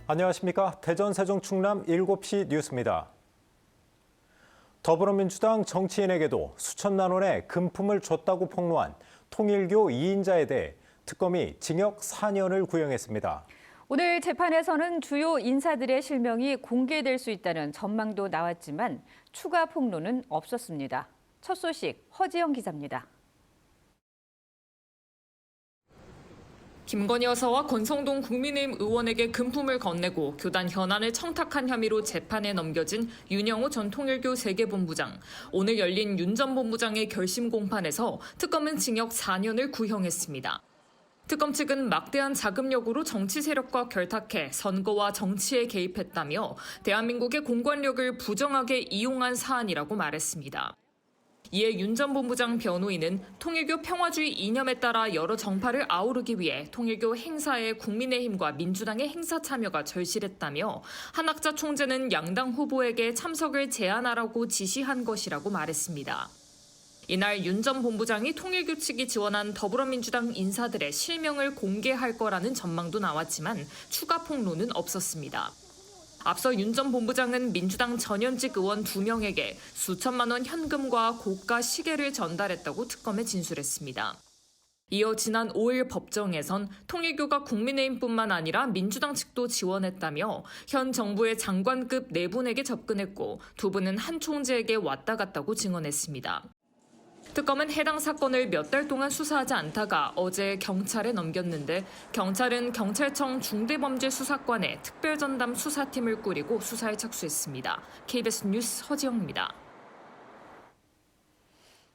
안녕하십니까. 대전 세종 충남 7시 뉴스입니다. 더불어민주당 정치인에게도 수천만 원의 금품을 줬다고 폭로한 통일교 2인자에 대해 특검이 징역 4년을 구형했습니다. 오늘 재판에서는 주요 인사들의 실명이 공개될 수 있다는 전망도 나왔지만 추가 폭로는 없었습니다. 첫 소식 허지영 기자입니다. 김건희 여사와 권성동 국민의힘 의원에게 금품을 건네고 교단 현안을 청탁한 혐의로 재판에 넘겨진 윤영호 전 통일교 세계본부장. 오늘 열린 윤 전 본부장의 결심 공판에서 특검은 징역 4년을 구형했습니다. 특검 측은 막대한 자금력으로 정치 세력과 결탁해 선거와 정치에 개입했다며 대한민국의 공권력을 부정하게 이용한 사안이라고 말했습니다. 이에 윤 전 본부장 변호인은 통일교 평화주의 이념에 따라 여러 정파를 아우르기 위해 통일교 행사에 국민의힘과 민주당의 행사 참여가 절실했다며 한학자 총재는 양당 후보에게 참석을 제한하라고 지시한 것이라고 말했습니다. 이날 윤 전 본부장이 통일교 측이 지원한 더불어민주당 인사들의 실명을 공개할 거라는 전망도 나왔지만 추가 폭로는 없었습니다. 앞서 윤 전 본부장은 민주당 전현직 의원 2명에게 수천만 원 현금과 고가 시계를 전달했다고 특검에 진술했습니다. 이어 지난 5일 법정에선 통일교가 국민의힘뿐만 아니라 민주당 측도 지원했다며 현 정부의 장관급 4분에게 접근했고 2분은 한 총재에게 왔다 갔다고 증언했습니다. 특검은 해당 사건을 몇 달 동안 수사하지 않다가 어제 경찰에 넘겼는데 경찰은 경찰청 중대범죄수사관에 특별전담 수사팀을 꾸리고 수사에 착수했습니다. KBS 뉴스 허지영입니다.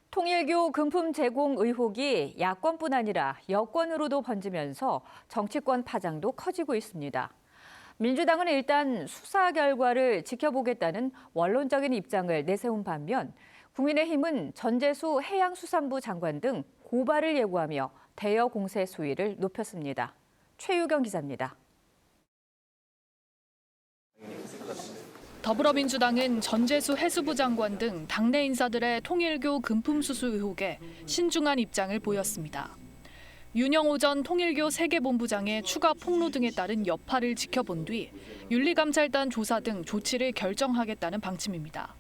통일교 금품 제공 의혹이 야권뿐 아니라 여권으로도 번지면서 정치권 파장도 커지고 있습니다. 민주당은 일단 수사 결과를 지켜보겠다는 원론적인 입장을 내세운 반면 국민의힘은 전재수 해양수산부 장관 등 고발을 예고하며 대여 공세 수위를 높였습니다. 최유경 기자입니다. 더불어민주당은 전재수 해수부 장관 등 당내 인사들의 통일교 금품 수수 의혹에 신중한 입장을 보였습니다. 윤영호 전 통일교 세계본부장의 추가 폭로 등에 따른 여파를 지켜본 뒤 윤리감찰단 조사 등 조치를 결정하겠다는 방침입니다.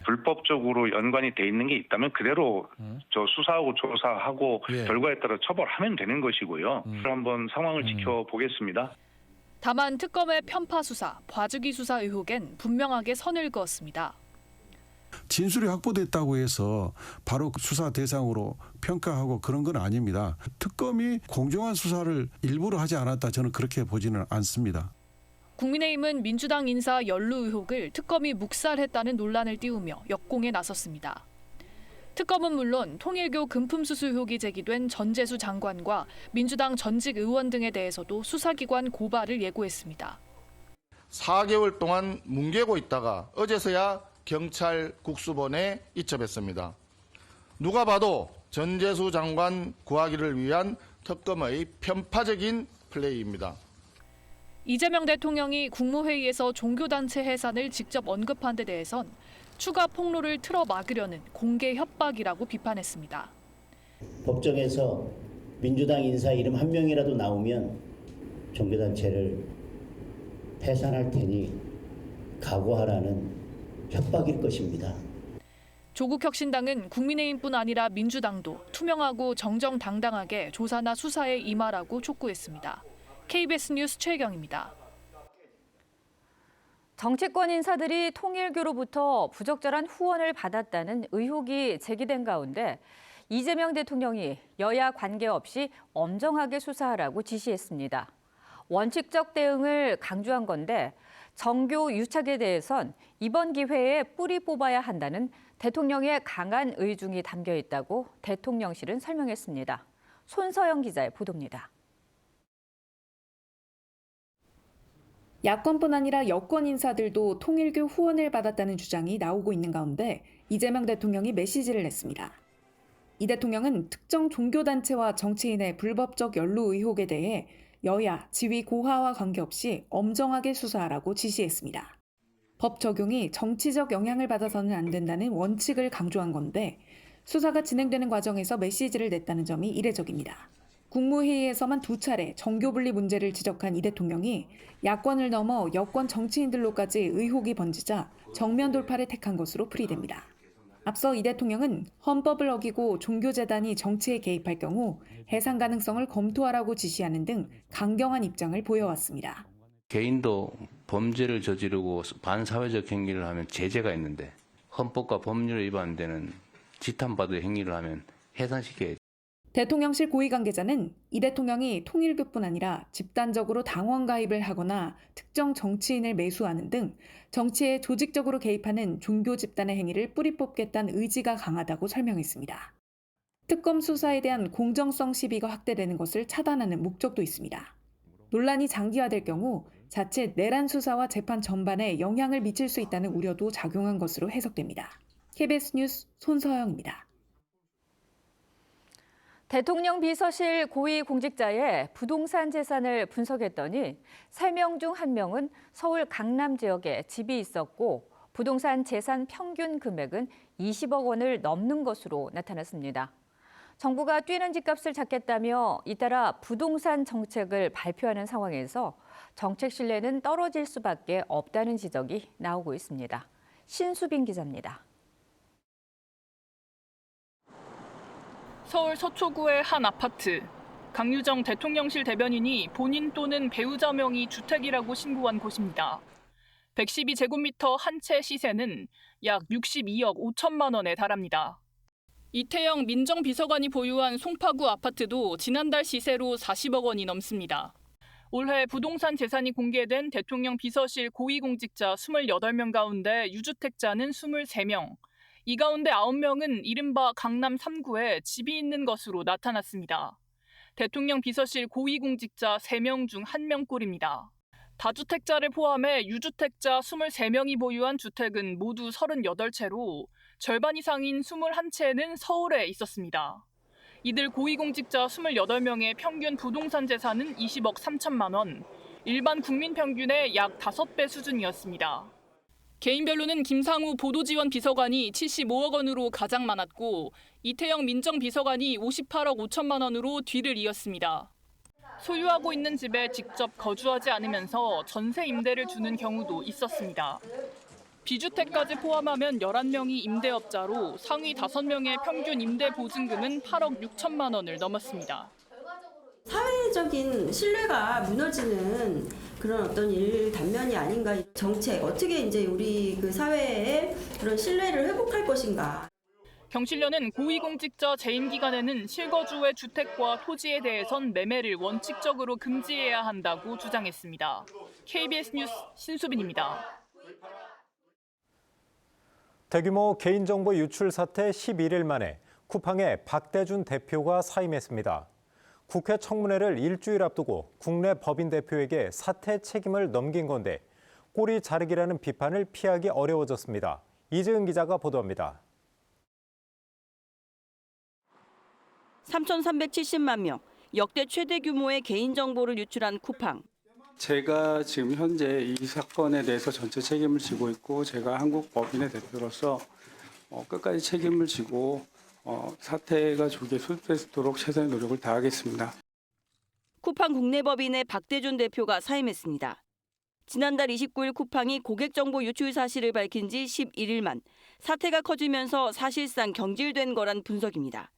불법적으로 연관이 돼 있는 게 있다면 그대로 저 수사하고 조사하고 결과에 따라 처벌하면 되는 것이고요. 한번 상황을 지켜보겠습니다. 다만 특검의 편파 수사, 봐주기 수사 의혹엔 분명하게 선을 그었습니다. 진술이 확보됐다고 해서 바로 수사 대상으로 평가하고 그런 건 아닙니다. 특검이 공정한 수사를 일부러 하지 않았다, 저는 그렇게 보지는 않습니다. 국민의힘은 민주당 인사 연루 의혹을 특검이 묵살했다는 논란을 띄우며 역공에 나섰습니다. 특검은 물론 통일교 금품 수수 의혹이 제기된 전재수 장관과 민주당 전직 의원 등에 대해서도 수사기관 고발을 예고했습니다. 4개월 동안 뭉개고 있다가 어제서야 경찰 국수본에 이첩했습니다. 누가 봐도 전재수 장관 구하기를 위한 특검의 편파적인 플레이입니다. 이재명 대통령이 국무회의에서 종교단체 해산을 직접 언급한 데 대해선 추가 폭로를 틀어막으려는 공개 협박이라고 비판했습니다. 법정에서 민주당 인사 이름 한 명이라도 나오면 종교단체를 해산할 테니 각오하라는 협박일 것입니다. 조국혁신당은 국민의힘뿐 아니라 민주당도 투명하고 정정당당하게 조사나 수사에 임하라고 촉구했습니다. KBS 뉴스 최경입니다. 정치권 인사들이 통일교로부터 부적절한 후원을 받았다는 의혹이 제기된 가운데 이재명 대통령이 여야 관계없이 엄정하게 수사하라고 지시했습니다. 원칙적 대응을 강조한 건데 정교 유착에 대해선 이번 기회에 뿌리 뽑아야 한다는 대통령의 강한 의중이 담겨 있다고 대통령실은 설명했습니다. 손서영 기자의 보도입니다. 야권뿐 아니라 여권 인사들도 통일교 후원을 받았다는 주장이 나오고 있는 가운데 이재명 대통령이 메시지를 냈습니다. 이 대통령은 특정 종교단체와 정치인의 불법적 연루 의혹에 대해 여야, 지위 고하와 관계없이 엄정하게 수사하라고 지시했습니다. 법 적용이 정치적 영향을 받아서는 안 된다는 원칙을 강조한 건데 수사가 진행되는 과정에서 메시지를 냈다는 점이 이례적입니다. 국무회의에서만 2차례 정교 분리 문제를 지적한 이 대통령이 야권을 넘어 여권 정치인들로까지 의혹이 번지자 정면 돌파를 택한 것으로 풀이됩니다. 앞서 이 대통령은 헌법을 어기고 종교재단이 정치에 개입할 경우 해상 가능성을 검토하라고 지시하는 등 강경한 입장을 보여왔습니다. 개인도 범죄를 저지르고 반사회적 행위를 하면 제재가 있는데 헌법과 법률에 위반되는 지탄받을 행위를 하면 해산시켜야죠. 대통령실 고위 관계자는 이 대통령이 통일교뿐 아니라 집단적으로 당원 가입을 하거나 특정 정치인을 매수하는 등 정치에 조직적으로 개입하는 종교 집단의 행위를 뿌리 뽑겠다는 의지가 강하다고 설명했습니다. 특검 수사에 대한 공정성 시비가 확대되는 것을 차단하는 목적도 있습니다. 논란이 장기화될 경우 자칫 내란 수사와 재판 전반에 영향을 미칠 수 있다는 우려도 작용한 것으로 해석됩니다. KBS 뉴스 손서영입니다. 대통령 비서실 고위 공직자의 부동산 재산을 분석했더니 3명 중 1명은 서울 강남 지역에 집이 있었고 부동산 재산 평균 금액은 20억 원을 넘는 것으로 나타났습니다. 정부가 뛰는 집값을 잡겠다며 잇따라 부동산 정책을 발표하는 상황에서 정책 신뢰는 떨어질 수밖에 없다는 지적이 나오고 있습니다. 신수빈 기자입니다. 서울 서초구의 한 아파트. 강유정 대통령실 대변인이 본인 또는 배우자 명의 주택이라고 신고한 곳입니다. 112제곱미터 한 채 시세는 약 62억 5천만 원에 달합니다. 이태영 민정비서관이 보유한 송파구 아파트도 지난달 시세로 40억 원이 넘습니다. 올해 부동산 재산이 공개된 대통령 비서실 고위공직자 28명 가운데 유주택자는 23명. 이 가운데 9명은 이른바 강남 3구에 집이 있는 것으로 나타났습니다. 대통령 비서실 고위공직자 3명 중 1명꼴입니다. 다주택자를 포함해 유주택자 23명이 보유한 주택은 모두 38채로 절반 이상인 21채는 서울에 있었습니다. 이들 고위공직자 28명의 평균 부동산 재산은 20억 3천만 원, 일반 국민 평균의 약 5배 수준이었습니다. 개인별로는 김상우 보도지원 비서관이 75억 원으로 가장 많았고 이태영 민정비서관이 58억 5천만 원으로 뒤를 이었습니다. 소유하고 있는 집에 직접 거주하지 않으면서 전세 임대를 주는 경우도 있었습니다. 비주택까지 포함하면 11명이 임대업자로 상위 5명의 평균 임대 보증금은 8억 6천만 원을 넘었습니다. 사회적인 신뢰가 무너지는 그런 어떤 일 단면이 아닌가. 정책 어떻게 이제 우리 그 사회에 그런 신뢰를 회복할 것인가. 경실련은 고위공직자 재임 기간에는 실거주의 주택과 토지에 대해선 매매를 원칙적으로 금지해야 한다고 주장했습니다. KBS 뉴스 신수빈입니다. 대규모 개인정보 유출 사태 11일 만에 쿠팡의 박대준 대표가 사임했습니다. 국회 청문회를 일주일 앞두고 국내 법인 대표에게 사태 책임을 넘긴 건데 꼬리 자르기라는 비판을 피하기 어려워졌습니다. 이재은 기자가 보도합니다. 3,370만 명, 역대 최대 규모의 개인정보를 유출한 쿠팡. 제가 지금 현재 이 사건에 대해서 전체 책임을 지고 있고 제가 한국 법인의 대표로서 끝까지 책임을 지고 사태가 조기에 수습되도록 최선의 노력을 다하겠습니다. 쿠팡 국내 법인의 박대준 대표가 사임했습니다. 지난달 29일 쿠팡이 고객정보 유출 사실을 밝힌 지 11일만 사태가 커지면서 사실상 경질된 거란 분석입니다.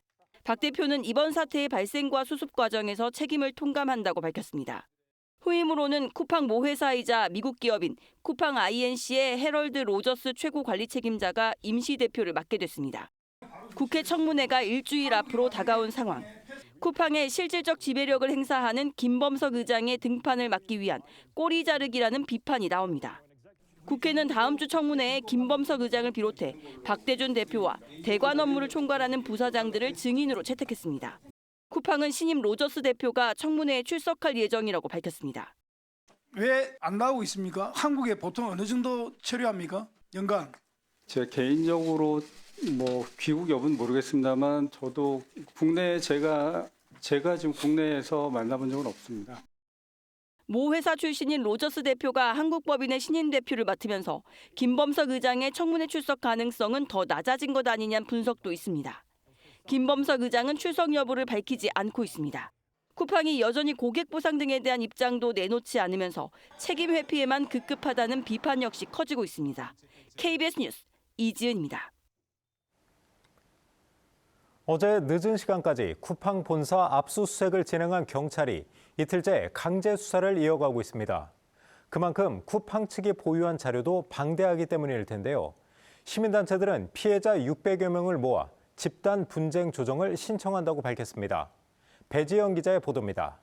박 대표는 이번 사태의 발생과 수습 과정에서 책임을 통감한다고 밝혔습니다. 후임으로는 쿠팡 모회사이자 미국 기업인 쿠팡 INC의 해럴드 로저스 최고 관리 책임자가 임시 대표를 맡게 됐습니다. 국회 청문회가 일주일 앞으로 다가온 상황. 쿠팡의 실질적 지배력을 행사하는 김범석 의장의 등판을 막기 위한 꼬리 자르기라는 비판이 나옵니다. 국회는 다음 주 청문회에 김범석 의장을 비롯해 박대준 대표와 대관 업무를 총괄하는 부사장들을 증인으로 채택했습니다. 쿠팡은 신임 로저스 대표가 청문회에 출석할 예정이라고 밝혔습니다. 왜 안 나오고 있습니까? 한국에 보통 어느 정도 처리합니까? 연간? 제 개인적으로 귀국 여부는 모르겠습니다만 저도 국내에 제가 지금 국내에서 만나본 적은 없습니다. 모 회사 출신인 로저스 대표가 한국법인의 신임 대표를 맡으면서 김범석 의장의 청문회 출석 가능성은 더 낮아진 것 아니냐는 분석도 있습니다. 김범석 의장은 출석 여부를 밝히지 않고 있습니다. 쿠팡이 여전히 고객 보상 등에 대한 입장도 내놓지 않으면서 책임 회피에만 급급하다는 비판 역시 커지고 있습니다. KBS 뉴스 이지은입니다. 어제 늦은 시간까지 쿠팡 본사 압수수색을 진행한 경찰이 이틀째 강제 수사를 이어가고 있습니다. 그만큼 쿠팡 측이 보유한 자료도 방대하기 때문일 텐데요. 시민단체들은 피해자 600여 명을 모아 집단 분쟁 조정을 신청한다고 밝혔습니다. 배지영 기자의 보도입니다.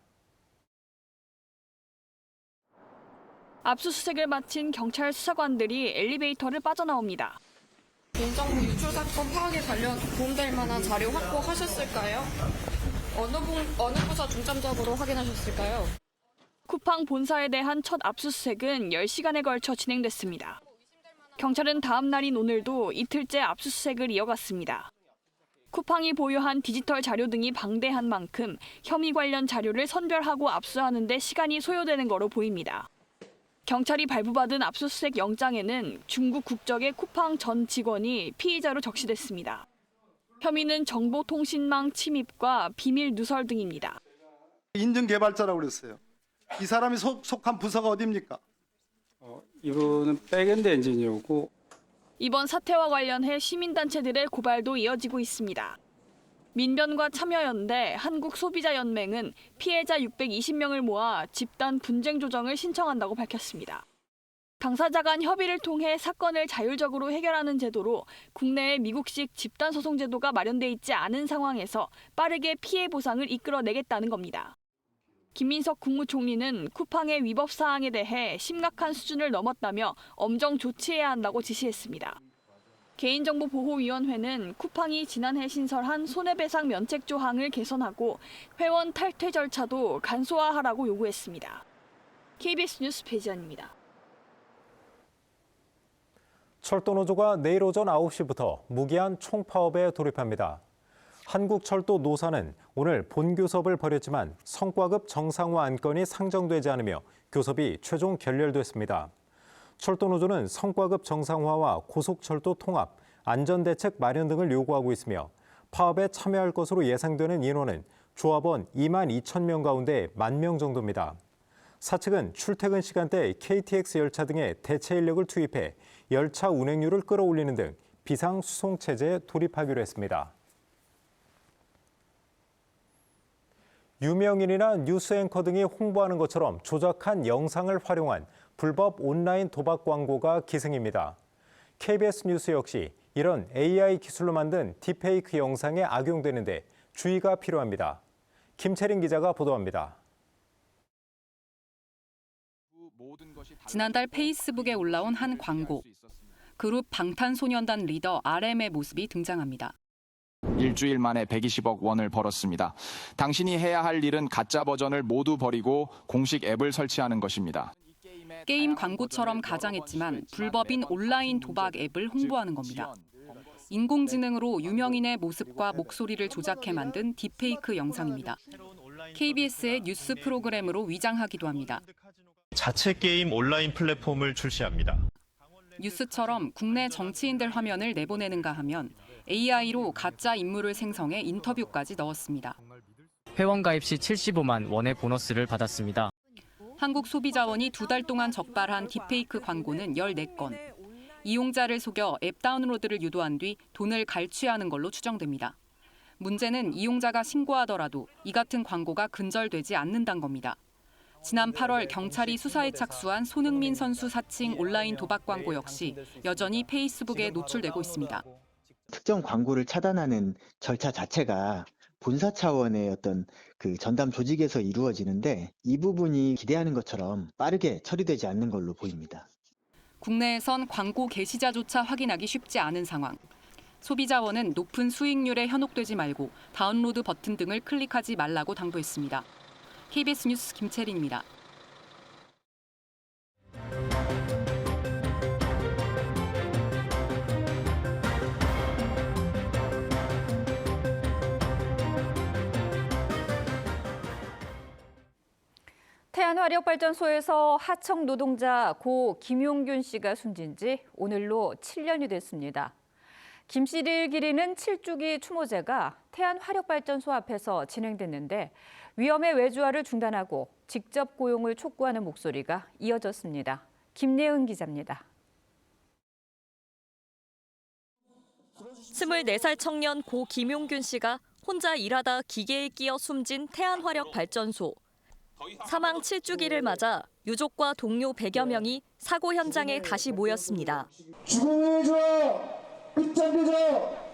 압수수색을 마친 경찰 수사관들이 엘리베이터를 빠져나옵니다. 개인정보 유출 사건 파악에 관련 도움될 만한 자료 확보하셨을까요? 어느 부서 중점적으로 확인하셨을까요? 쿠팡 본사에 대한 첫 압수수색은 10시간에 걸쳐 진행됐습니다. 경찰은 다음 날인 오늘도 이틀째 압수수색을 이어갔습니다. 쿠팡이 보유한 디지털 자료 등이 방대한 만큼 혐의 관련 자료를 선별하고 압수하는 데 시간이 소요되는 거로 보입니다. 경찰이 발부받은 압수수색 영장에는 중국 국적의 쿠팡 전 직원이 피의자로 적시됐습니다. 혐의는 정보통신망 침입과 비밀 누설 등입니다. 인증개발자라고 그랬어요. 이 사람이 속한 부서가 어디입니까? 이분은 백엔드 엔지니어고 이번 사태와 관련해 시민단체들의 고발도 이어지고 있습니다. 민변과 참여연대, 한국소비자연맹은 피해자 620명을 모아 집단 분쟁 조정을 신청한다고 밝혔습니다. 당사자 간 협의를 통해 사건을 자율적으로 해결하는 제도로 국내에 미국식 집단소송 제도가 마련돼 있지 않은 상황에서 빠르게 피해 보상을 이끌어내겠다는 겁니다. 김민석 국무총리는 쿠팡의 위법 사항에 대해 심각한 수준을 넘었다며 엄정 조치해야 한다고 지시했습니다. 개인정보보호위원회는 쿠팡이 지난해 신설한 손해배상 면책 조항을 개선하고 회원 탈퇴 절차도 간소화하라고 요구했습니다. KBS 뉴스 배지연입니다. 철도노조가 내일 오전 9시부터 무기한 총파업에 돌입합니다. 한국철도 노사는 오늘 본교섭을 벌였지만 성과급 정상화 안건이 상정되지 않으며 교섭이 최종 결렬됐습니다. 철도노조는 성과급 정상화와 고속철도 통합, 안전대책 마련 등을 요구하고 있으며 파업에 참여할 것으로 예상되는 인원은 조합원 2만 2천 명 가운데 1만 명 정도입니다. 사측은 출퇴근 시간대 KTX 열차 등의 대체 인력을 투입해 열차 운행률을 끌어올리는 등 비상수송 체제에 돌입하기로 했습니다. 유명인이나 뉴스 앵커 등이 홍보하는 것처럼 조작한 영상을 활용한 불법 온라인 도박 광고가 기승입니다. KBS 뉴스 역시 이런 AI 기술로 만든 딥페이크 영상에 악용되는데 주의가 필요합니다. 김채린 기자가 보도합니다. 지난달 페이스북에 올라온 한 광고. 그룹 방탄소년단 리더 RM의 모습이 등장합니다. 일주일 만에 120억 원을 벌었습니다. 당신이 해야 할 일은 가짜 버전을 모두 버리고 공식 앱을 설치하는 것입니다. 게임 광고처럼 가장했지만 불법인 온라인 도박 앱을 홍보하는 겁니다. 인공지능으로 유명인의 모습과 목소리를 조작해 만든 딥페이크 영상입니다. KBS의 뉴스 프로그램으로 위장하기도 합니다. 자체 게임 온라인 플랫폼을 출시합니다. 뉴스처럼 국내 정치인들 화면을 내보내는가 하면 AI로 가짜 인물을 생성해 인터뷰까지 넣었습니다. 회원 가입 시 75만 원의 보너스를 받았습니다. 한국소비자원이 2달 동안 적발한 딥페이크 광고는 14건. 이용자를 속여 앱 다운로드를 유도한 뒤 돈을 갈취하는 걸로 추정됩니다. 문제는 이용자가 신고하더라도 이 같은 광고가 근절되지 않는다는 겁니다. 지난 8월 경찰이 수사에 착수한 손흥민 선수 사칭 온라인 도박 광고 역시 여전히 페이스북에 노출되고 있습니다. 특정 광고를 차단하는 절차 자체가 본사 차원의 어떤 그 전담 조직에서 이루어지는데 이 부분이 기대하는 것처럼 빠르게 처리되지 않는 걸로 보입니다. 국내에선 광고 게시자조차 확인하기 쉽지 않은 상황. 소비자원은 높은 수익률에 현혹되지 말고 다운로드 버튼 등을 클릭하지 말라고 당부했습니다. KBS 뉴스 김채린입니다. 태안화력발전소에서 하청 노동자 고 김용균 씨가 숨진 지 오늘로 7년이 됐습니다. 김 씨를 기리는 7주기 추모제가 태안화력발전소 앞에서 진행됐는데 위험의 외주화를 중단하고 직접 고용을 촉구하는 목소리가 이어졌습니다. 김예은 기자입니다. 24살 청년 고 김용균 씨가 혼자 일하다 기계에 끼어 숨진 태안화력발전소. 사망 7주기를 맞아 유족과 동료 100여 명이 사고 현장에 다시 모였습니다. 죽음의 외주화 끝장내자!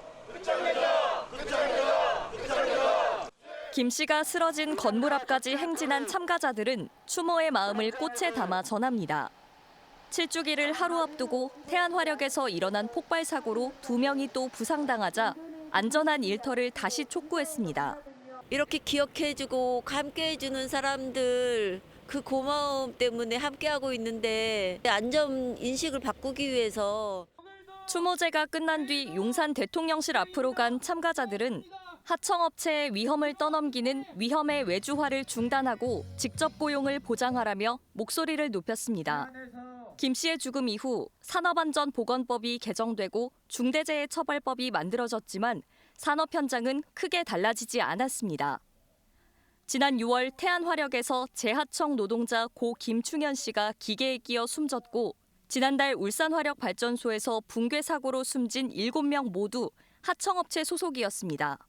김 씨가 쓰러진 건물 앞까지 행진한 참가자들은 추모의 마음을 꽃에 담아 전합니다. 7주기를 하루 앞두고 태안화력에서 일어난 폭발 사고로 2명이 또 부상당하자 안전한 일터를 다시 촉구했습니다. 이렇게 기억해주고 함께해주는 사람들 그 고마움 때문에 함께하고 있는데 안전 인식을 바꾸기 위해서. 추모제가 끝난 뒤 용산 대통령실 앞으로 간 참가자들은 하청업체의 위험을 떠넘기는 위험의 외주화를 중단하고 직접 고용을 보장하라며 목소리를 높였습니다. 김 씨의 죽음 이후 산업안전보건법이 개정되고 중대재해처벌법이 만들어졌지만 산업 현장은 크게 달라지지 않았습니다. 지난 6월 태안화력에서 재하청 노동자 고 김충현 씨가 기계에 끼어 숨졌고 지난달 울산화력발전소에서 붕괴 사고로 숨진 7명 모두 하청업체 소속이었습니다.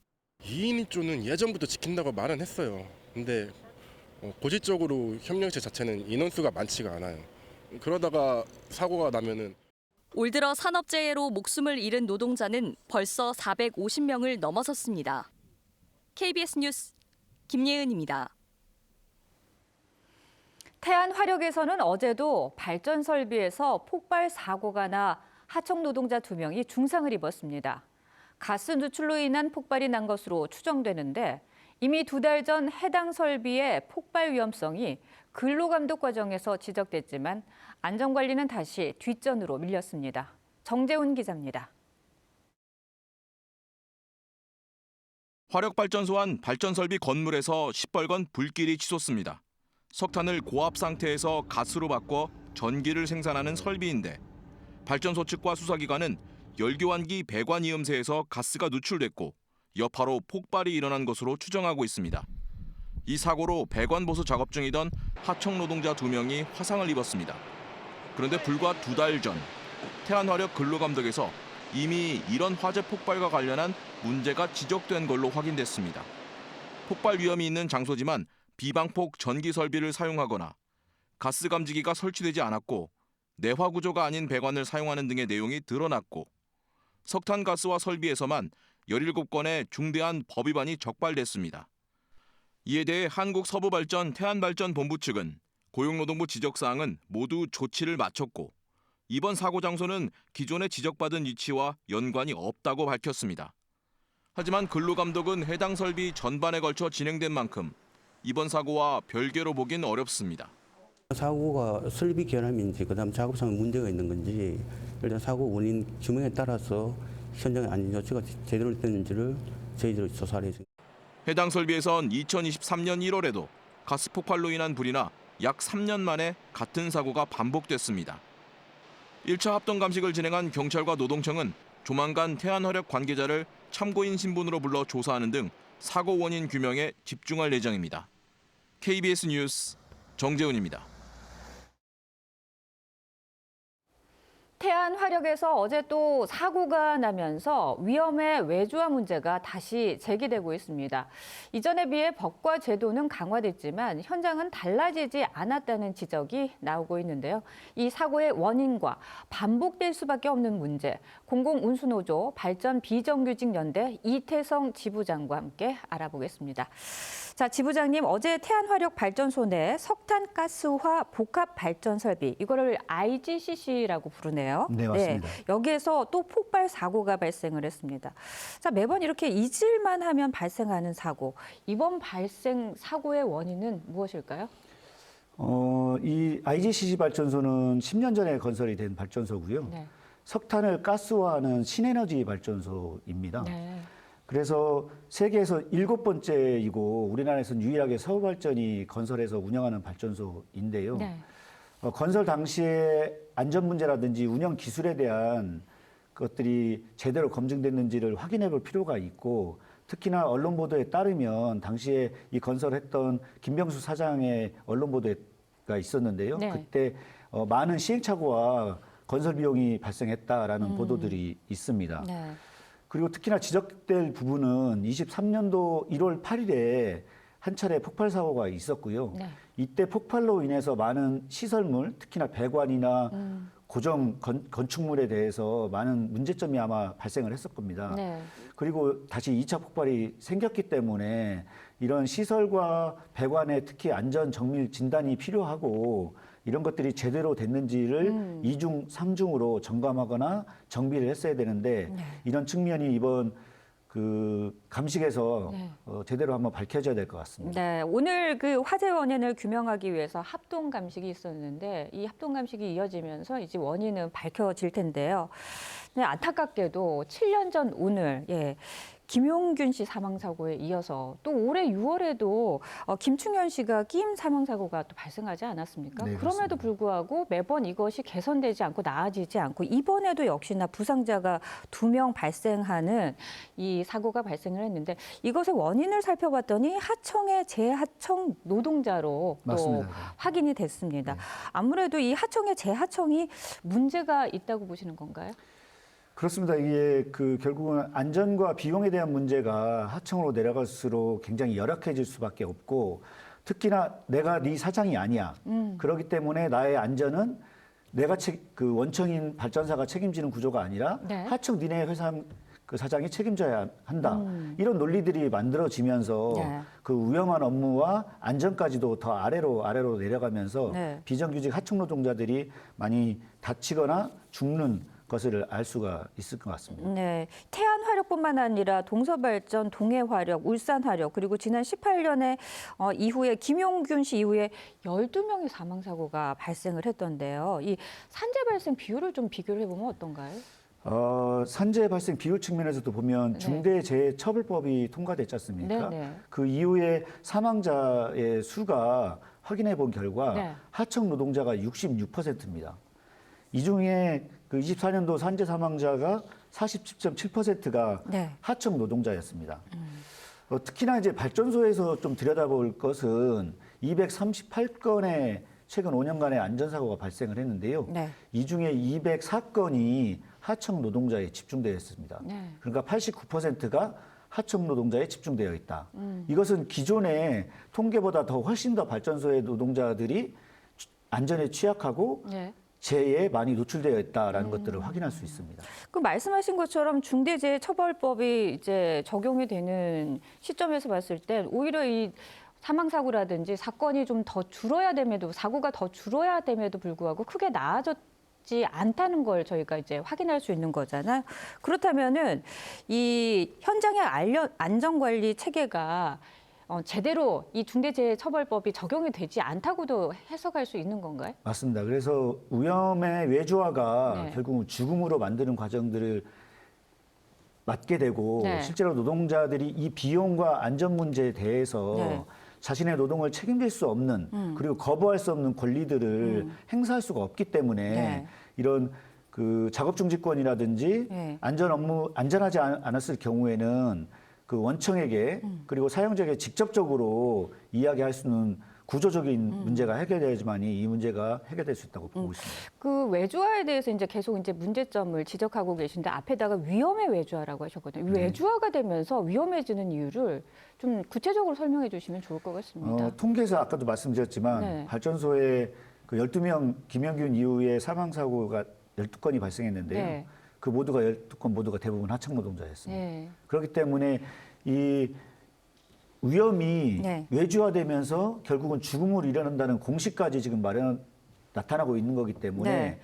2인 1조는 예전부터 지킨다고 말은 했어요. 근데 고질적으로 협력체 자체는 인원수가 많지가 않아요. 그러다가 사고가 나면은 올 들어 산업재해로 목숨을 잃은 노동자는 벌써 450명을 넘어섰습니다. KBS 뉴스 김예은입니다. 태안화력에서는 어제도 발전 설비에서 폭발 사고가 나 하청 노동자 2명이 중상을 입었습니다. 가스 누출로 인한 폭발이 난 것으로 추정되는데 이미 2달 전 해당 설비의 폭발 위험성이 근로감독 과정에서 지적됐지만 안전관리는 다시 뒷전으로 밀렸습니다. 정재훈 기자입니다. 화력발전소 안 발전설비 건물에서 시뻘건 불길이 치솟습니다. 석탄을 고압 상태에서 가스로 바꿔 전기를 생산하는 설비인데 발전소 측과 수사기관은 열교환기 배관 이음새에서 가스가 누출됐고 여파로 폭발이 일어난 것으로 추정하고 있습니다. 이 사고로 배관 보수 작업 중이던 하청 노동자 2명이 화상을 입었습니다. 그런데 불과 2달 전 태안화력 근로감독에서 이미 이런 화재 폭발과 관련한 문제가 지적된 걸로 확인됐습니다. 폭발 위험이 있는 장소지만 비방폭 전기 설비를 사용하거나 가스 감지기가 설치되지 않았고 내화 구조가 아닌 배관을 사용하는 등의 내용이 드러났고 석탄가스와 설비에서만 17건의 중대한 법 위반이 적발됐습니다. 이에 대해 한국서부발전 태안발전본부 측은 고용노동부 지적사항은 모두 조치를 마쳤고 이번 사고 장소는 기존에 지적받은 위치와 연관이 없다고 밝혔습니다. 하지만 근로감독은 해당 설비 전반에 걸쳐 진행된 만큼 이번 사고와 별개로 보긴 어렵습니다. 사고가 설비 결함인지 그다음 작업상 문제가 있는 건지 일단 사고 원인 규명에 따라서 현장의 안전 조치가 제대로 됐는지를 저희들이 조사를 했습니다. 해당 설비에선 2023년 1월에도 가스 폭발로 인한 불이나 약 3년 만에 같은 사고가 반복됐습니다. 1차 합동 감식을 진행한 경찰과 노동청은 조만간 태안화력 관계자를 참고인 신분으로 불러 조사하는 등 사고 원인 규명에 집중할 예정입니다. KBS 뉴스 정재훈입니다. 태안화력에서 어제 또 사고가 나면서 위험의 외주화 문제가 다시 제기되고 있습니다. 이전에 비해 법과 제도는 강화됐지만 현장은 달라지지 않았다는 지적이 나오고 있는데요. 이 사고의 원인과 반복될 수밖에 없는 문제, 공공운수노조 발전비정규직연대 이태성 지부장과 함께 알아보겠습니다. 자, 지부장님, 어제 태안화력 발전소 내 석탄가스화 복합 발전 설비, 이거를 IGCC라고 부르네요. 네, 맞습니다. 네, 여기에서 또 폭발 사고가 발생을 했습니다. 자, 매번 이렇게 잊을만 하면 발생하는 사고, 이번 발생 사고의 원인은 무엇일까요? 이 IGCC 발전소는 10년 전에 건설이 된 발전소고요. 네. 석탄을 가스화하는 신에너지 발전소입니다. 네. 그래서 세계에서 7번째이고 우리나라에서는 유일하게 서울발전이 건설해서 운영하는 발전소인데요. 네. 건설 당시에 안전 문제라든지 운영 기술에 대한 것들이 제대로 검증됐는지를 확인해 볼 필요가 있고 특히나 언론 보도에 따르면 당시에 이 건설했던 김병수 사장의 언론 보도가 있었는데요. 네. 그때 많은 시행착오와 건설 비용이 발생했다라는 보도들이 있습니다. 네. 그리고 특히나 지적될 부분은 23년도 1월 8일에 한 차례 폭발 사고가 있었고요. 네. 이때 폭발로 인해서 많은 시설물, 특히나 배관이나 고정 건축물에 대해서 많은 문제점이 아마 발생을 했을 겁니다. 네. 그리고 다시 2차 폭발이 생겼기 때문에 이런 시설과 배관의 특히 안전 정밀 진단이 필요하고 이런 것들이 제대로 됐는지를 2중, 3중으로 점검하거나 정비를 했어야 되는데 이런 측면이 이번 그 감식에서 제대로 한번 밝혀져야 될 것 같습니다. 네, 오늘 그 화재 원인을 규명하기 위해서 합동 감식이 있었는데 이 합동 감식이 이어지면서 이제 원인은 밝혀질 텐데요. 네, 안타깝게도 7년 전 오늘 김용균 씨 사망 사고에 이어서 또 올해 6월에도 김충현 씨가 끼임 사망 사고가 또 발생하지 않았습니까? 네, 그럼에도 불구하고 매번 이것이 개선되지 않고 나아지지 않고 이번에도 역시나 부상자가 2명 발생하는 이 사고가 발생을 했는데 이것의 원인을 살펴봤더니 하청의 재하청 노동자로 또 맞습니다. 확인이 됐습니다. 아무래도 이 하청의 재하청이 문제가 있다고 보시는 건가요? 그렇습니다. 이게 결국은 안전과 비용에 대한 문제가 하청으로 내려갈수록 굉장히 열악해질 수밖에 없고 특히나 내가 네 사장이 아니야. 그렇기 때문에 나의 안전은 내가 그 원청인 발전사가 책임지는 구조가 아니라 하청 니네 회사 그 사장이 책임져야 한다. 이런 논리들이 만들어지면서 그 위험한 업무와 안전까지도 더 아래로 내려가면서 비정규직 하청 노동자들이 많이 다치거나 죽는 것을 알 수가 있을 것 같습니다. 네, 태안화력뿐만 아니라 동서발전, 동해화력, 울산화력 그리고 지난 18년에 이후에 김용균 씨 이후에 12명의 사망 사고가 발생을 했던데요. 이 산재 발생 비율을 좀 비교를 해보면 어떤가요? 산재 발생 비율 측면에서도 보면 중대재해처벌법이 통과됐지 않습니까? 네. 그 이후에 사망자의 수가 확인해 본 결과 하청 노동자가 66%입니다. 이 중에 그 24년도 산재 사망자가 47.7%가 하청 노동자였습니다. 특히나 이제 발전소에서 좀 들여다볼 것은 238건의 최근 5년간의 안전사고가 발생을 했는데요. 이 중에 204건이 하청 노동자에 집중되어 있습니다. 그러니까 89%가 하청 노동자에 집중되어 있다. 이것은 기존의 통계보다 훨씬 더 발전소의 노동자들이 안전에 취약하고 재해에 많이 노출되어 있다라는 것들을 확인할 수 있습니다. 그 말씀하신 것처럼 중대재해처벌법이 이제 적용이 되는 시점에서 봤을 때 오히려 이 사망 사고라든지 사건이 좀 더 줄어야 됨에도 사고가 더 줄어야 됨에도 불구하고 크게 나아졌지 않다는 걸 저희가 이제 확인할 수 있는 거잖아요. 그렇다면은 이 현장의 안전관리 체계가 제대로 이 중대재해처벌법이 적용이 되지 않다고도 해석할 수 있는 건가요? 맞습니다. 그래서 위험의 외주화가 결국은 죽음으로 만드는 과정들을 맡게 되고 실제로 노동자들이 이 비용과 안전 문제에 대해서 자신의 노동을 책임질 수 없는 그리고 거부할 수 없는 권리들을 행사할 수가 없기 때문에 이런 그 작업 중지권이라든지 안전하지 않았을 경우에는 그 원청에게 그리고 사용자에게 직접적으로 이야기할 수 있는 구조적인 문제가 해결돼야지만이 이 문제가 해결될 수 있다고 보고 있습니다. 그 외주화에 대해서 이제 계속 이제 문제점을 지적하고 계신데 앞에다가 위험의 외주화라고 하셨거든요. 외주화가 되면서 위험해지는 이유를 좀 구체적으로 설명해 주시면 좋을 것 같습니다. 통계에서 아까도 말씀드렸지만 발전소에 그 12명 김영균 이후에 사망 사고가 12건이 발생했는데요. 그 모두가 12건 모두가 대부분 하청 노동자였습니다. 그렇기 때문에 이 위험이 외주화되면서 결국은 죽음을 이뤄낸다는 공식까지 지금 나타나고 있는 거기 때문에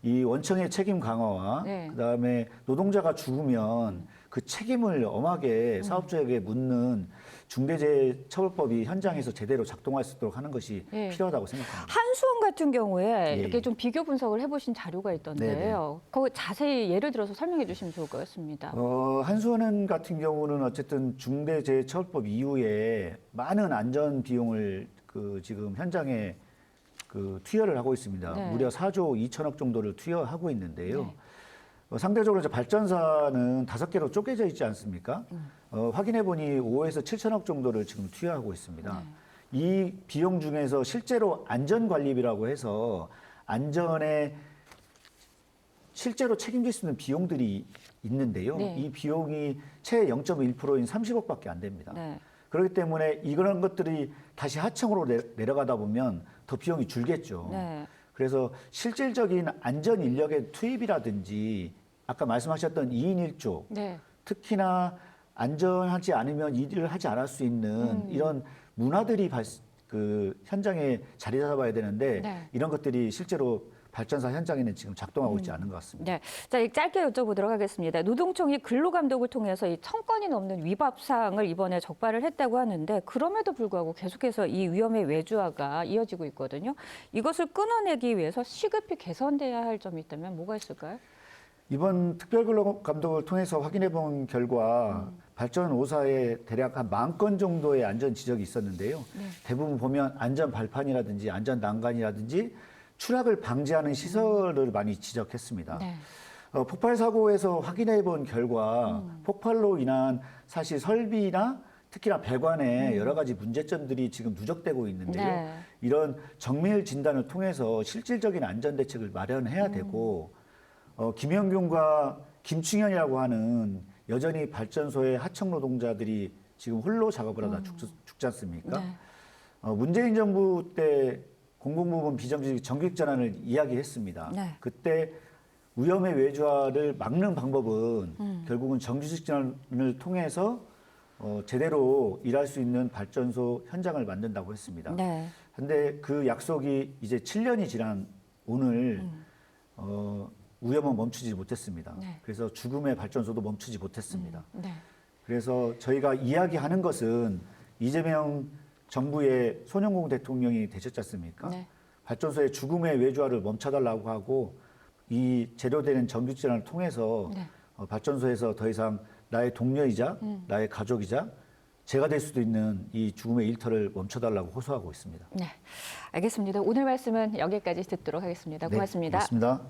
이 원청의 책임 강화와 그다음에 노동자가 죽으면 그 책임을 엄하게 사업주에게 묻는 중대재해처벌법이 현장에서 제대로 작동할 수 있도록 하는 것이 필요하다고 생각합니다. 한수원 같은 경우에 이렇게 좀 비교 분석을 해보신 자료가 있던데요. 그거 자세히 예를 들어서 설명해 주시면 좋을 것 같습니다. 한수원 같은 경우는 어쨌든 중대재해처벌법 이후에 많은 안전 비용을 지금 현장에 투여를 하고 있습니다. 무려 4조 2천억 정도를 투여하고 있는데요. 상대적으로 이제 발전사는 5개로 쪼개져 있지 않습니까? 확인해 보니 5에서 7천억 정도를 지금 투여하고 있습니다. 이 비용 중에서 실제로 안전관리비라고 해서 안전에 실제로 책임질 수 있는 비용들이 있는데요. 이 비용이 채 0.1%인 30억밖에 안 됩니다. 그렇기 때문에 이런 것들이 다시 하청으로 내려가다 보면 더 비용이 줄겠죠. 그래서 실질적인 안전 인력의 투입이라든지 아까 말씀하셨던 2인 1조, 특히나 안전하지 않으면 일을 하지 않을 수 있는 이런 문화들이 현장에 자리 잡아야 되는데 이런 것들이 실제로 발전사 현장에는 지금 작동하고 있지 않은 것 같습니다. 자, 짧게 여쭤보도록 하겠습니다. 노동청이 근로감독을 통해서 이 1000건이 넘는 위법 사항을 이번에 적발을 했다고 하는데 그럼에도 불구하고 계속해서 이 위험의 외주화가 이어지고 있거든요. 이것을 끊어내기 위해서 시급히 개선돼야 할 점이 있다면 뭐가 있을까요? 이번 특별근로감독을 통해서 확인해 본 결과 발전 5사에 대략 한 10,000건 정도의 안전 지적이 있었는데요. 대부분 보면 안전 발판이라든지 안전 난간이라든지 추락을 방지하는 시설을 많이 지적했습니다. 폭발 사고에서 확인해 본 결과 폭발로 인한 사실 설비나 특히나 배관에 여러 가지 문제점들이 지금 누적되고 있는데요. 이런 정밀 진단을 통해서 실질적인 안전 대책을 마련해야 되고 김영균과 김충현이라고 하는 여전히 발전소의 하청 노동자들이 지금 홀로 작업을 하다 죽지 않습니까? 문재인 정부 때 공공부문 비정규직 정규직 전환을 이야기했습니다. 그때 위험의 외주화를 막는 방법은 결국은 정규직 전환을 통해서 제대로 일할 수 있는 발전소 현장을 만든다고 했습니다. 그런데 그 약속이 이제 7년이 지난 오늘 위험은 멈추지 못했습니다. 그래서 죽음의 발전소도 멈추지 못했습니다. 그래서 저희가 이야기하는 것은 이재명 정부의 손영공 대통령이 되셨지 않습니까? 발전소의 죽음의 외주화를 멈춰달라고 하고 이 제도되는 정규직 전환을 통해서 발전소에서 더 이상 나의 동료이자 나의 가족이자 제가 될 수도 있는 이 죽음의 일터를 멈춰달라고 호소하고 있습니다. 네, 알겠습니다. 오늘 말씀은 여기까지 듣도록 하겠습니다. 고맙습니다. 고맙습니다.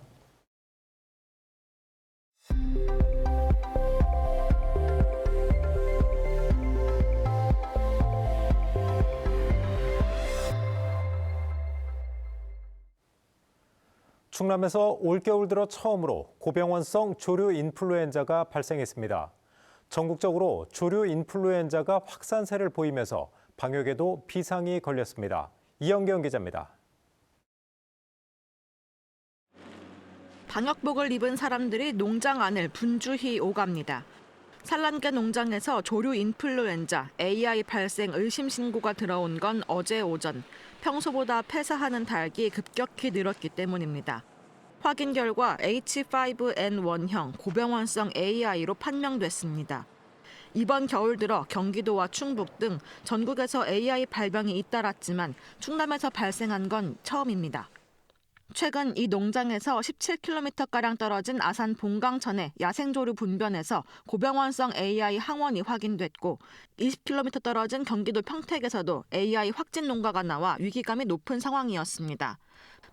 충남에서 올겨울 들어 처음으로 고병원성 조류 인플루엔자가 발생했습니다. 전국적으로 조류 인플루엔자가 확산세를 보이면서 방역에도 비상이 걸렸습니다. 이영경 기자입니다. 방역복을 입은 사람들이 농장 안을 분주히 오갑니다. 산란계 농장에서 조류 인플루엔자 AI 발생 의심 신고가 들어온 건 어제 오전. 평소보다 폐사하는 닭이 급격히 늘었기 때문입니다. 확인 결과 H5N1형 고병원성 AI로 판명됐습니다. 이번 겨울 들어 경기도와 충북 등 전국에서 AI 발병이 잇따랐지만 충남에서 발생한 건 처음입니다. 최근 이 농장에서 17km가량 떨어진 아산 봉강천의 야생조류 분변에서 고병원성 AI 항원이 확인됐고 20km 떨어진 경기도 평택에서도 AI 확진 농가가 나와 위기감이 높은 상황이었습니다.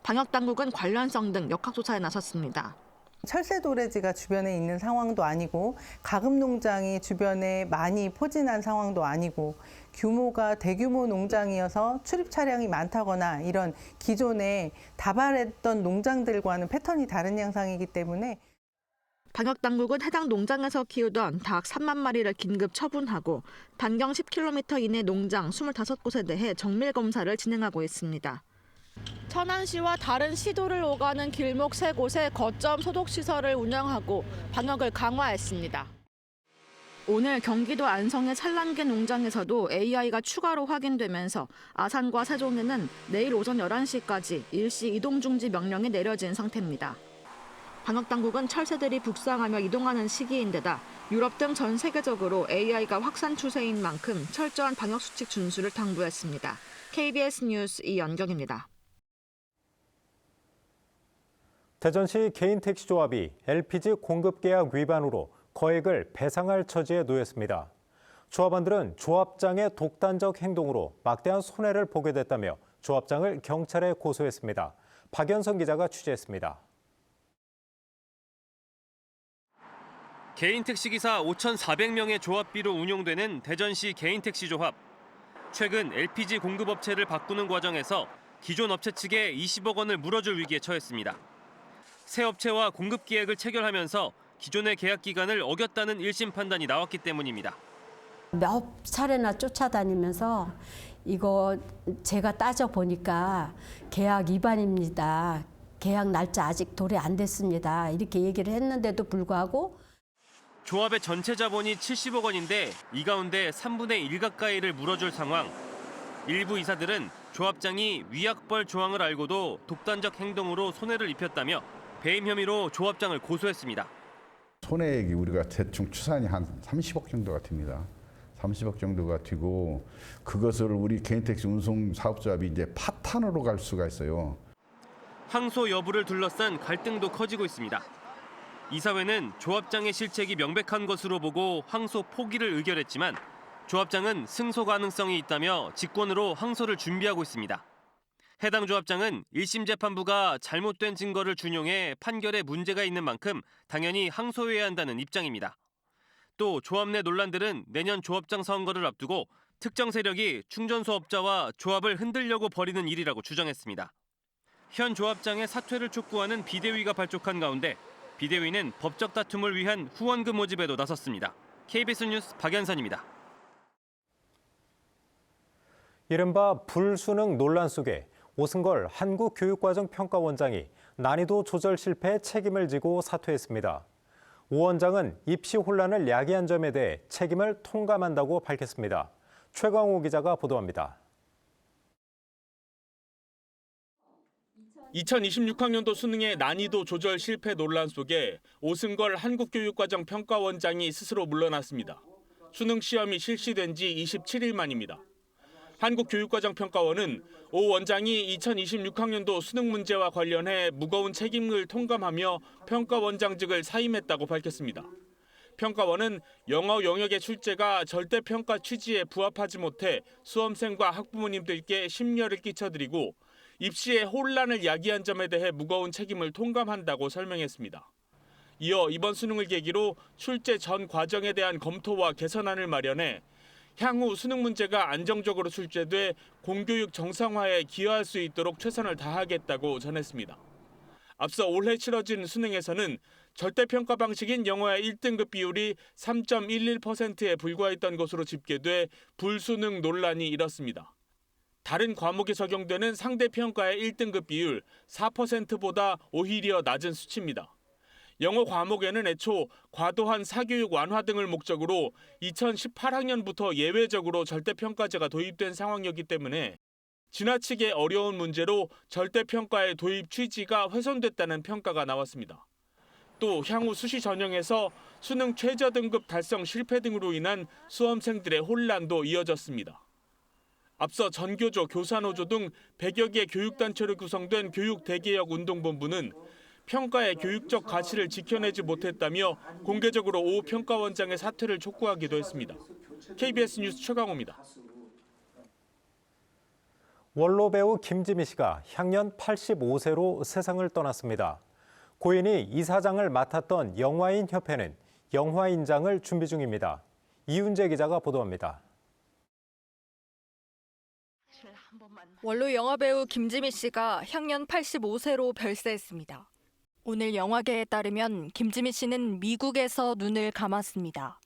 방역당국은 관련성 등 역학조사에 나섰습니다. 철새도래지가 주변에 있는 상황도 아니고 가금 농장이 주변에 많이 포진한 상황도 아니고 규모가 대규모 농장이어서 출입 차량이 많다거나 이런 기존에 다발했던 농장들과는 패턴이 다른 양상이기 때문에 방역당국은 해당 농장에서 키우던 닭 3만 마리를 긴급 처분하고 반경 10km 이내 농장 25곳에 대해 정밀검사를 진행하고 있습니다. 천안시와 다른 시도를 오가는 길목 3곳에 거점 소독시설을 운영하고 방역을 강화했습니다. 오늘 경기도 안성의 산란계 농장에서도 AI가 추가로 확인되면서 아산과 세종에는 내일 오전 11시까지 일시 이동 중지 명령이 내려진 상태입니다. 방역당국은 철새들이 북상하며 이동하는 시기인데다 유럽 등 전 세계적으로 AI가 확산 추세인 만큼 철저한 방역수칙 준수를 당부했습니다. KBS 뉴스 이연경입니다. 대전시 개인택시조합이 LPG 공급계약 위반으로 거액을 배상할 처지에 놓였습니다. 조합원들은 조합장의 독단적 행동으로 막대한 손해를 보게 됐다며 조합장을 경찰에 고소했습니다. 박연성 기자가 취재했습니다. 개인 택시기사 5,400명의 조합비로 운용되는 대전시 개인택시 조합. 최근 LPG 공급업체를 바꾸는 과정에서 기존 업체 측에 20억 원을 물어줄 위기에 처했습니다. 새 업체와 공급 계획을 체결하면서 기존의 계약 기간을 어겼다는 1심 판단이 나왔기 때문입니다. 몇 차례나 쫓아다니면서 이거 제가 따져보니까 계약 위반입니다. 계약 날짜 아직 도래 안 됐습니다. 이렇게 얘기를 했는데도 불구하고 조합의 전체 자본이 70억 원인데 이 가운데 3분의 1 가까이를 물어줄 상황. 일부 이사들은 조합장이 위약벌 조항을 알고도 독단적 행동으로 손해를 입혔다며 배임 혐의로 조합장을 고소했습니다. 손해액이 우리가 대충 추산이 한 30억 정도가 됩니다. 30억 정도가 되고 그것을 우리 개인택시 운송 사업조합이 이제 파탄으로 갈 수가 있어요. 항소 여부를 둘러싼 갈등도 커지고 있습니다. 이사회는 조합장의 실책이 명백한 것으로 보고 항소 포기를 의결했지만 조합장은 승소 가능성이 있다며 직권으로 항소를 준비하고 있습니다. 해당 조합장은 1심 재판부가 잘못된 증거를 준용해 판결에 문제가 있는 만큼 당연히 항소해야 한다는 입장입니다. 또 조합 내 논란들은 내년 조합장 선거를 앞두고 특정 세력이 충전소업자와 조합을 흔들려고 벌이는 일이라고 주장했습니다. 현 조합장의 사퇴를 촉구하는 비대위가 발족한 가운데 비대위는 법적 다툼을 위한 후원금 모집에도 나섰습니다. KBS 뉴스 박연선입니다. 이른바 불수능 논란 속에 오승걸 한국교육과정평가원장이 난이도 조절 실패에 책임을 지고 사퇴했습니다. 오 원장은 입시 혼란을 야기한 점에 대해 책임을 통감한다고 밝혔습니다. 최광호 기자가 보도합니다. 2026학년도 수능의 난이도 조절 실패 논란 속에 오승걸 한국교육과정평가원장이 스스로 물러났습니다. 수능 시험이 실시된 지 27일 만입니다. 한국교육과정평가원은 오 원장이 2026학년도 수능 문제와 관련해 무거운 책임을 통감하며 평가원장직을 사임했다고 밝혔습니다. 평가원은 영어 영역의 출제가 절대평가 취지에 부합하지 못해 수험생과 학부모님들께 심려를 끼쳐드리고 입시에 혼란을 야기한 점에 대해 무거운 책임을 통감한다고 설명했습니다. 이어 이번 수능을 계기로 출제 전 과정에 대한 검토와 개선안을 마련해 향후 수능 문제가 안정적으로 출제돼 공교육 정상화에 기여할 수 있도록 최선을 다하겠다고 전했습니다. 앞서 올해 치러진 수능에서는 절대평가 방식인 영어의 1등급 비율이 3.11%에 불과했던 것으로 집계돼 불수능 논란이 일었습니다. 다른 과목에 적용되는 상대평가의 1등급 비율 4%보다 오히려 낮은 수치입니다. 영어 과목에는 애초 과도한 사교육 완화 등을 목적으로 2018학년부터 예외적으로 절대평가제가 도입된 상황이었기 때문에 지나치게 어려운 문제로 절대평가의 도입 취지가 훼손됐다는 평가가 나왔습니다. 또 향후 수시 전형에서 수능 최저 등급 달성 실패 등으로 인한 수험생들의 혼란도 이어졌습니다. 앞서 전교조, 교사노조 등 100여 개 교육단체로 구성된 교육대개혁 운동본부는 평가의 교육적 가치를 지켜내지 못했다며 공개적으로 오 평가원장의 사퇴를 촉구하기도 했습니다. KBS 뉴스 최강호입니다. 원로 배우 김지미 씨가 향년 85세로 세상을 떠났습니다. 고인이 이사장을 맡았던 영화인협회는 영화인장을 준비 중입니다. 이윤재 기자가 보도합니다. 원로 영화배우 김지미 씨가 향년 85세로 별세했습니다. 오늘 영화계에 따르면 김지미 씨는 미국에서 눈을 감았습니다.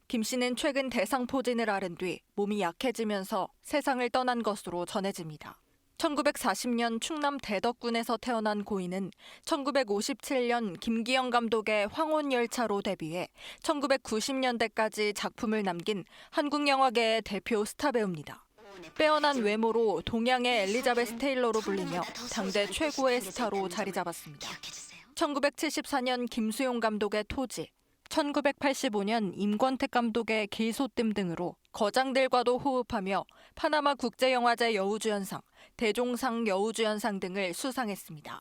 김 씨는 최근 대상포진을 앓은 뒤 몸이 약해지면서 세상을 떠난 것으로 전해집니다. 1940년 충남 대덕군에서 태어난 고인은 1957년 김기영 감독의 황혼열차로 데뷔해 1990년대까지 작품을 남긴 한국 영화계의 대표 스타 배우입니다. 빼어난 외모로 동양의 엘리자베스 테일러로 불리며 당대 최고의 스타로 자리 잡았습니다. 1974년 김수용 감독의 토지, 1985년 임권택 감독의 길소뜸 등으로 거장들과도 호흡하며 파나마 국제영화제 여우주연상, 대종상 여우주연상 등을 수상했습니다.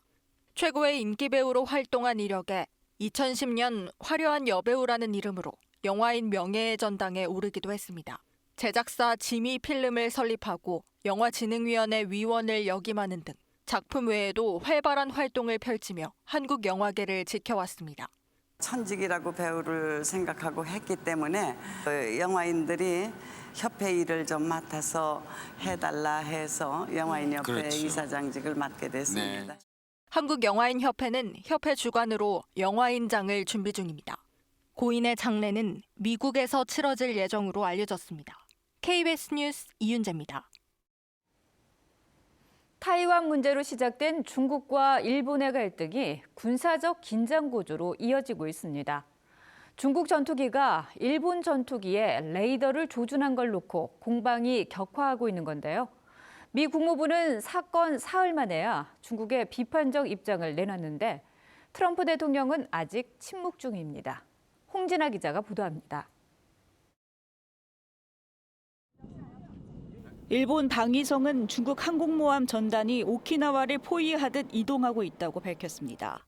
최고의 인기 배우로 활동한 이력에 2010년 화려한 여배우라는 이름으로 영화인 명예의 전당에 오르기도 했습니다. 제작사 지미 필름을 설립하고 영화진흥위원회 위원을 역임하는 등 작품 외에도 활발한 활동을 펼치며 한국 영화계를 지켜왔습니다. 천직이라고 배우를 생각하고 했기 때문에 영화인들이 협회 일을 좀 맡아서 해달라 해서 영화인협회 그렇죠. 이사장직을 맡게 됐습니다. 네. 한국영화인협회는 협회 주관으로 영화인장을 준비 중입니다. 고인의 장례는 미국에서 치러질 예정으로 알려졌습니다. KBS 뉴스 이윤재입니다. 타이완 문제로 시작된 중국과 일본의 갈등이 군사적 긴장 구조로 이어지고 있습니다. 중국 전투기가 일본 전투기에 레이더를 조준한 걸 놓고 공방이 격화하고 있는 건데요. 미 국무부는 사건 사흘 만에야 중국에 비판적 입장을 내놨는데 트럼프 대통령은 아직 침묵 중입니다. 홍진아 기자가 보도합니다. 일본 방위성은 중국 항공모함 전단이 오키나와를 포위하듯 이동하고 있다고 밝혔습니다.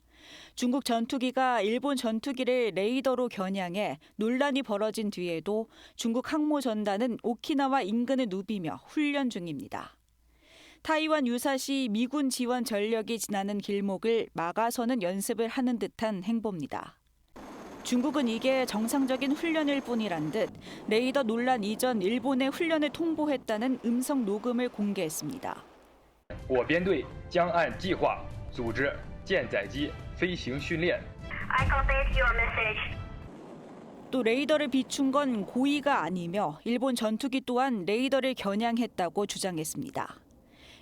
중국 전투기가 일본 전투기를 레이더로 겨냥해 논란이 벌어진 뒤에도 중국 항모 전단은 오키나와 인근을 누비며 훈련 중입니다. 타이완 유사시 미군 지원 전력이 지나는 길목을 막아서는 연습을 하는 듯한 행보입니다. 중국은 이게 정상적인 훈련일 뿐이란 듯 레이더 논란 이전 일본의 훈련을 통보했다는 음성 녹음을 공개했습니다. 我编队将按计划组织舰载机飞行训练. I copy your message. 또 레이더를 비춘 건 고의가 아니며 일본 전투기 또한 레이더를 겨냥했다고 주장했습니다.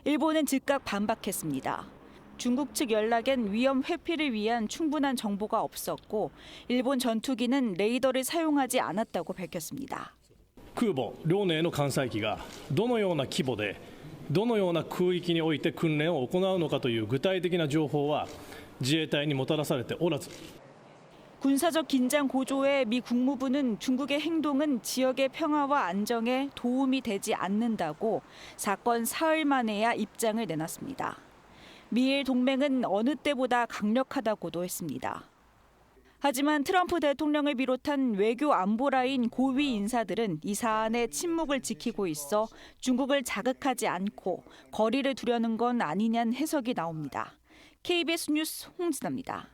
일본은 즉각 반박했습니다. 중국 측 연락엔 위험 회피를 위한 충분한 정보가 없었고 일본 전투기는 레이더를 사용하지 않았다고 밝혔습니다. 空母遼寧の艦載機がどのような規模でどのような空域において訓練を行うのかという具体的な情報は自衛隊にもたらされておらず 군사적 긴장 고조에 미 국무부는 중국의 행동은 지역의 평화와 안정에 도움이 되지 않는다고 사건 사흘 만에야 입장을 내놨습니다. 미일 동맹은 어느 때보다 강력하다고도 했습니다. 하지만 트럼프 대통령을 비롯한 외교 안보 라인 고위 인사들은 이 사안에 침묵을 지키고 있어 중국을 자극하지 않고 거리를 두려는 건 아니냐는 해석이 나옵니다. KBS 뉴스 홍진아입니다.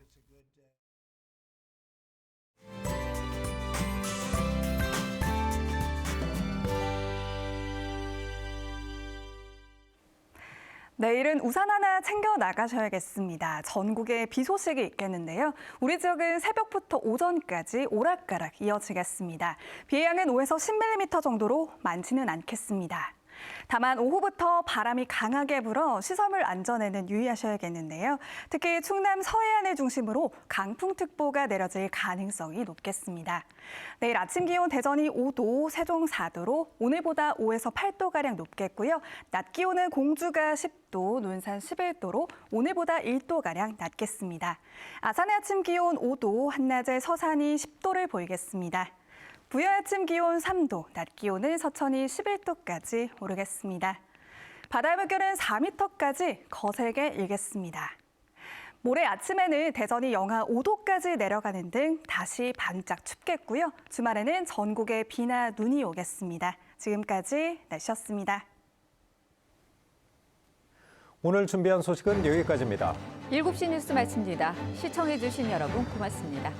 내일은 우산 하나 챙겨 나가셔야겠습니다. 전국에 비 소식이 있겠는데요. 우리 지역은 새벽부터 오전까지 오락가락 이어지겠습니다. 비의 양은 5에서 10mm 정도로 많지는 않겠습니다. 다만 오후부터 바람이 강하게 불어 시설물 안전에는 유의하셔야겠는데요. 특히 충남 서해안을 중심으로 강풍특보가 내려질 가능성이 높겠습니다. 내일 아침 기온 대전이 5도, 세종 4도로 오늘보다 5에서 8도가량 높겠고요. 낮 기온은 공주가 10도, 논산 11도로 오늘보다 1도가량 낮겠습니다. 아산의 아침 기온 5도, 한낮에 서산이 10도를 보이겠습니다. 부여 아침 기온 3도, 낮 기온은 서천이 11도까지 오르겠습니다. 바다 물결은 4m까지 거세게 일겠습니다. 모레 아침에는 대전이 영하 5도까지 내려가는 등 다시 반짝 춥겠고요. 주말에는 전국에 비나 눈이 오겠습니다. 지금까지 날씨였습니다. 오늘 준비한 소식은 여기까지입니다. 7시 뉴스 마칩니다. 시청해주신 여러분 고맙습니다.